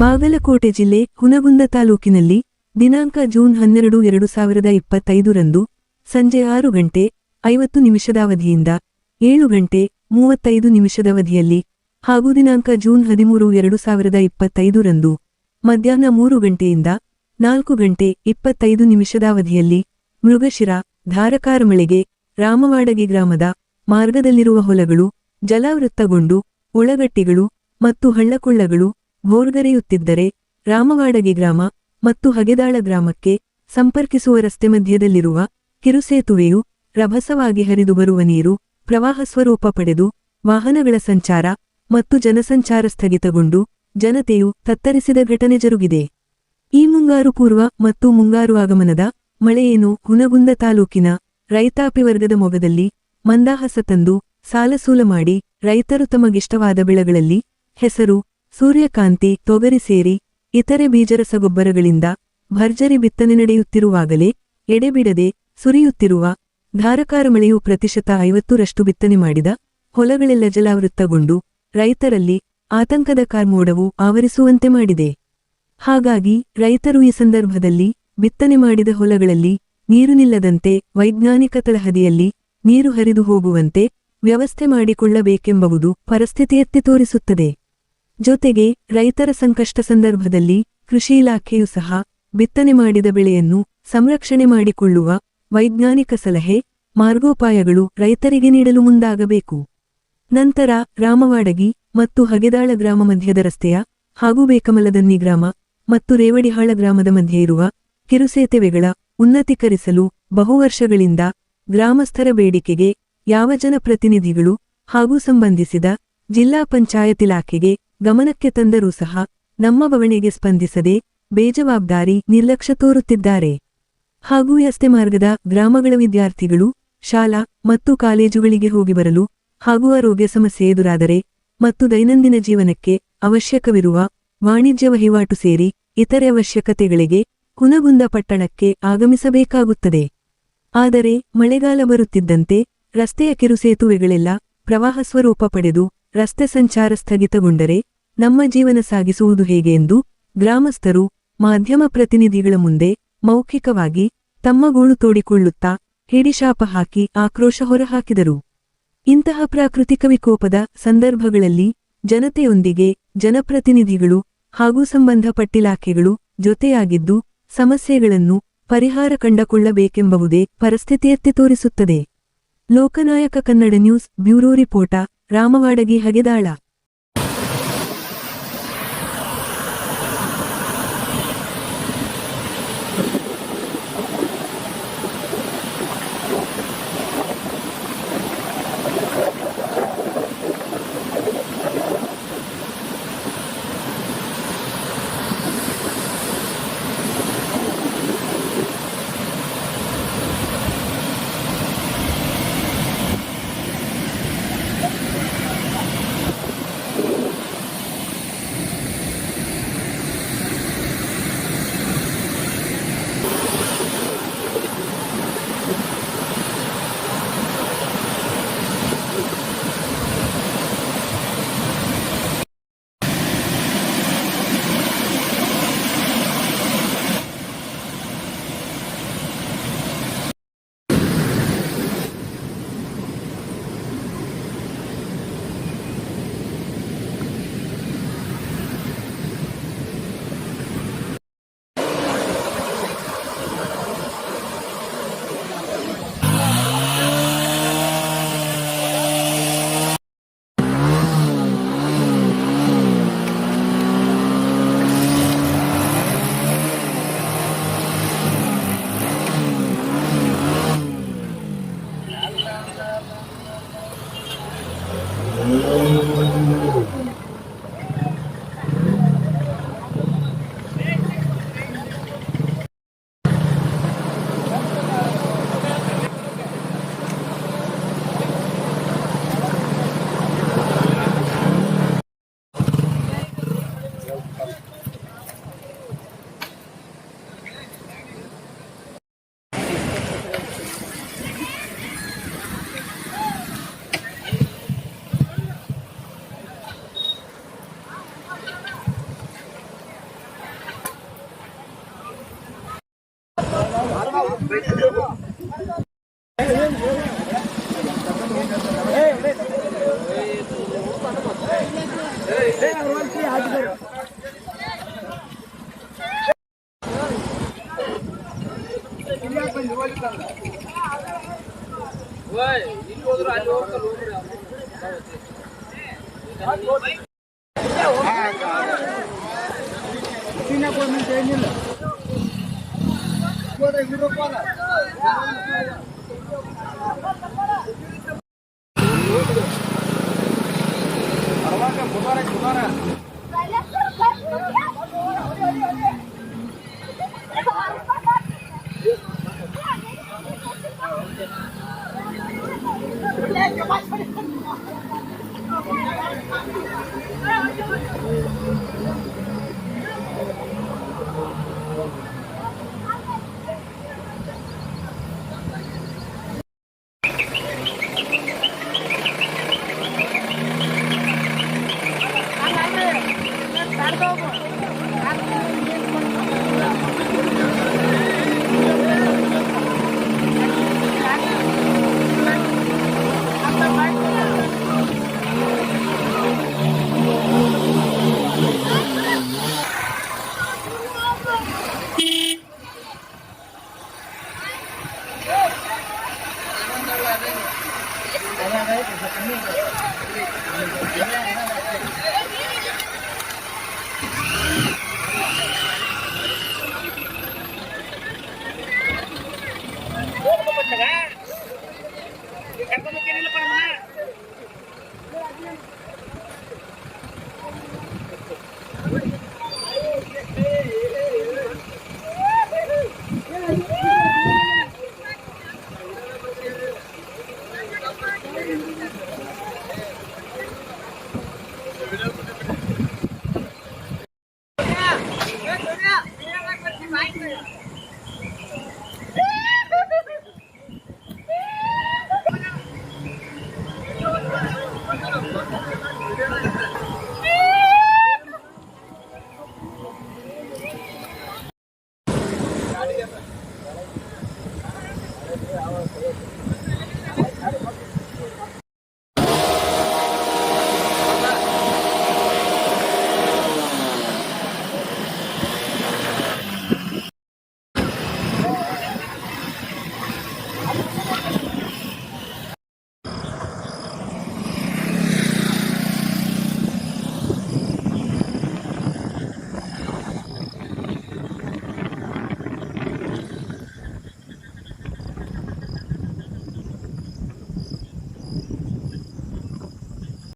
ಬಾಗಲಕೋಟೆ ಜಿಲ್ಲೆ ಹುನಗುಂದ ತಾಲೂಕಿನಲ್ಲಿ ದಿನಾಂಕ ಜೂನ್ 12, 2025 ಸಂಜೆ 6 ಗಂಟೆ 50 ನಿಮಿಷದ ಅವಧಿಯಿಂದ 7 ಗಂಟೆ 35 ನಿಮಿಷದ ಅವಧಿಯಲ್ಲಿ ಹಾಗೂ ದಿನಾಂಕ ಜೂನ್ 13, 2025 ಮಧ್ಯಾಹ್ನ 3 ಗಂಟೆಯಿಂದ 4 ಗಂಟೆ 25 ನಿಮಿಷದ ಅವಧಿಯಲ್ಲಿ ಮೃಗಶಿರ ಧಾರಾಕಾರ ಮಳೆಗೆ ರಾಮವಾಡಗಿ ಗ್ರಾಮದ ಮಾರ್ಗದಲ್ಲಿರುವ ಹೊಲಗಳು ಜಲಾವೃತ್ತಗೊಂಡು ಒಳಗಟ್ಟಿಗಳು ಮತ್ತು ಹಳ್ಳಕೊಳ್ಳಗಳು ಭೋರ್ಗರೆಯುತ್ತಿದ್ದರೆ ರಾಮವಾಡಗಿ ಗ್ರಾಮ ಮತ್ತು ಹಗೆದಾಳ ಗ್ರಾಮಕ್ಕೆ ಸಂಪರ್ಕಿಸುವ ರಸ್ತೆ ಮಧ್ಯದಲ್ಲಿರುವ ಕಿರುಸೇತುವೆಯು ರಭಸವಾಗಿ ಹರಿದು ಬರುವ ನೀರು ಪ್ರವಾಹ ಸ್ವರೂಪ ಪಡೆದು ವಾಹನಗಳ ಸಂಚಾರ ಮತ್ತು ಜನಸಂಚಾರ ಸ್ಥಗಿತಗೊಂಡು ಜನತೆಯು ತತ್ತರಿಸಿದ ಘಟನೆ ಜರುಗಿದೆ. ಈ ಮುಂಗಾರು ಪೂರ್ವ ಮತ್ತು ಮುಂಗಾರು ಆಗಮನದ ಮಳೆಯೇನು ಹುನಗುಂದ ತಾಲೂಕಿನ ರೈತಾಪಿ ವರ್ಗದ ಮೊಗದಲ್ಲಿ ಮಂದಹಾಸ ತಂದು ಸಾಲಸೂಲ ಮಾಡಿ ರೈತರು ತಮಗಿಷ್ಟವಾದ ಬೆಳೆಗಳಲ್ಲಿ ಹೆಸರು, ಸೂರ್ಯಕಾಂತಿ, ತೊಗರಿ ಸೇರಿ ಇತರೆ ಬೀಜರಸಗೊಬ್ಬರಗಳಿಂದ ಭರ್ಜರಿ ಬಿತ್ತನೆ ನಡೆಯುತ್ತಿರುವಾಗಲೇ ಎಡೆಬಿಡದೆ ಸುರಿಯುತ್ತಿರುವ ಧಾರಾಕಾರ ಮಳೆಯು ಪ್ರತಿಶತ 50ರಷ್ಟು ಬಿತ್ತನೆ ಮಾಡಿದ ಹೊಲಗಳೆಲ್ಲ ಜಲಾವೃತ್ತಗೊಂಡು ರೈತರಲ್ಲಿ ಆತಂಕದ ಕಾರ್ಮೋಡವು ಆವರಿಸುವಂತೆ ಮಾಡಿದೆ. ಹಾಗಾಗಿ ರೈತರು ಈ ಸಂದರ್ಭದಲ್ಲಿ ಬಿತ್ತನೆ ಮಾಡಿದ ಹೊಲಗಳಲ್ಲಿ ನೀರು ನಿಲ್ಲದಂತೆ ವೈಜ್ಞಾನಿಕ ತಳಹದಿಯಲ್ಲಿ ನೀರು ಹರಿದು ಹೋಗುವಂತೆ ವ್ಯವಸ್ಥೆ ಮಾಡಿಕೊಳ್ಳಬೇಕೆಂಬುದು ಪರಿಸ್ಥಿತಿ ಎತ್ತಿ ತೋರಿಸುತ್ತದೆ. ಜೊತೆಗೆ ರೈತರ ಸಂಕಷ್ಟ ಸಂದರ್ಭದಲ್ಲಿ ಕೃಷಿ ಇಲಾಖೆಯೂ ಸಹ ಬಿತ್ತನೆ ಮಾಡಿದ ಬೆಳೆಯನ್ನು ಸಂರಕ್ಷಣೆ ಮಾಡಿಕೊಳ್ಳುವ ವೈಜ್ಞಾನಿಕ ಸಲಹೆ, ಮಾರ್ಗೋಪಾಯಗಳು ರೈತರಿಗೆ ನೀಡಲು ಮುಂದಾಗಬೇಕು. ನಂತರ ರಾಮವಾಡಗಿ ಮತ್ತು ಹಗೆದಾಳ ಗ್ರಾಮ ಮಧ್ಯದ ರಸ್ತೆಯ ಹಾಗೂ ಬೇಕಮಲದನ್ನಿ ಗ್ರಾಮ ಮತ್ತು ರೇವಡಿಹಾಳ ಗ್ರಾಮದ ಮಧ್ಯೆ ಇರುವ ಕಿರುಸೇತುವೆಗಳ ಉನ್ನತೀಕರಿಸಲು ಬಹುವರ್ಷಗಳಿಂದ ಗ್ರಾಮಸ್ಥರ ಬೇಡಿಕೆಗೆ ಯಾವ ಜನಪ್ರತಿನಿಧಿಗಳು ಹಾಗೂ ಸಂಬಂಧಿಸಿದ ಜಿಲ್ಲಾ ಪಂಚಾಯತ್ ಇಲಾಖೆಗೆ ಗಮನಕ್ಕೆ ತಂದರೂ ಸಹ ನಮ್ಮ ಬವಣೆಗೆ ಸ್ಪಂದಿಸದೆ ಬೇಜವಾಬ್ದಾರಿ ನಿರ್ಲಕ್ಷ್ಯ ತೋರುತ್ತಿದ್ದಾರೆ. ಹಾಗೂ ರಸ್ತೆ ಮಾರ್ಗದ ಗ್ರಾಮಗಳ ವಿದ್ಯಾರ್ಥಿಗಳು ಶಾಲಾ ಮತ್ತು ಕಾಲೇಜುಗಳಿಗೆ ಹೋಗಿ ಬರಲು ಹಾಗೂ ಆರೋಗ್ಯ ಸಮಸ್ಯೆ ಎದುರಾದರೆ ಮತ್ತು ದೈನಂದಿನ ಜೀವನಕ್ಕೆ ಅವಶ್ಯಕವಿರುವ ವಾಣಿಜ್ಯ ವಹಿವಾಟು ಸೇರಿ ಇತರೆ ಅವಶ್ಯಕತೆಗಳಿಗೆ ಹುನಗುಂದ ಪಟ್ಟಣಕ್ಕೆ ಆಗಮಿಸಬೇಕಾಗುತ್ತದೆ. ಆದರೆ ಮಳೆಗಾಲ ಬರುತ್ತಿದ್ದಂತೆ ರಸ್ತೆಯ ಕಿರುಸೇತುವೆಗಳೆಲ್ಲ ಪ್ರವಾಹ ಸ್ವರೂಪ ಪಡೆದು ರಸ್ತೆ ಸಂಚಾರ ಸ್ಥಗಿತಗೊಂಡರೆ ನಮ್ಮ ಜೀವನ ಸಾಗಿಸುವುದು ಹೇಗೆ ಎಂದು ಗ್ರಾಮಸ್ಥರು ಮಾಧ್ಯಮ ಪ್ರತಿನಿಧಿಗಳ ಮುಂದೆ ಮೌಖಿಕವಾಗಿ ತಮ್ಮ ಗೋಳು ತೋಡಿಕೊಳ್ಳುತ್ತಾ ಹಿಡಿಶಾಪ ಹಾಕಿ ಆಕ್ರೋಶ ಹೊರಹಾಕಿದರು. ಇಂತಹ ಪ್ರಾಕೃತಿಕ ವಿಕೋಪದ ಸಂದರ್ಭಗಳಲ್ಲಿ ಜನತೆಯೊಂದಿಗೆ ಜನಪ್ರತಿನಿಧಿಗಳು ಹಾಗೂ ಸಂಬಂಧಪಟ್ಟಿಲಾಖೆಗಳು ಜೊತೆಯಾಗಿದ್ದು ಸಮಸ್ಯೆಗಳನ್ನು ಪರಿಹಾರ ಕಂಡುಕೊಳ್ಳಬೇಕೆಂಬುದೇ ಪರಿಸ್ಥಿತಿ ಎತ್ತಿ ತೋರಿಸುತ್ತದೆ. Loknayak Kannada news bureau report Ramawadagi Hagedal. Ada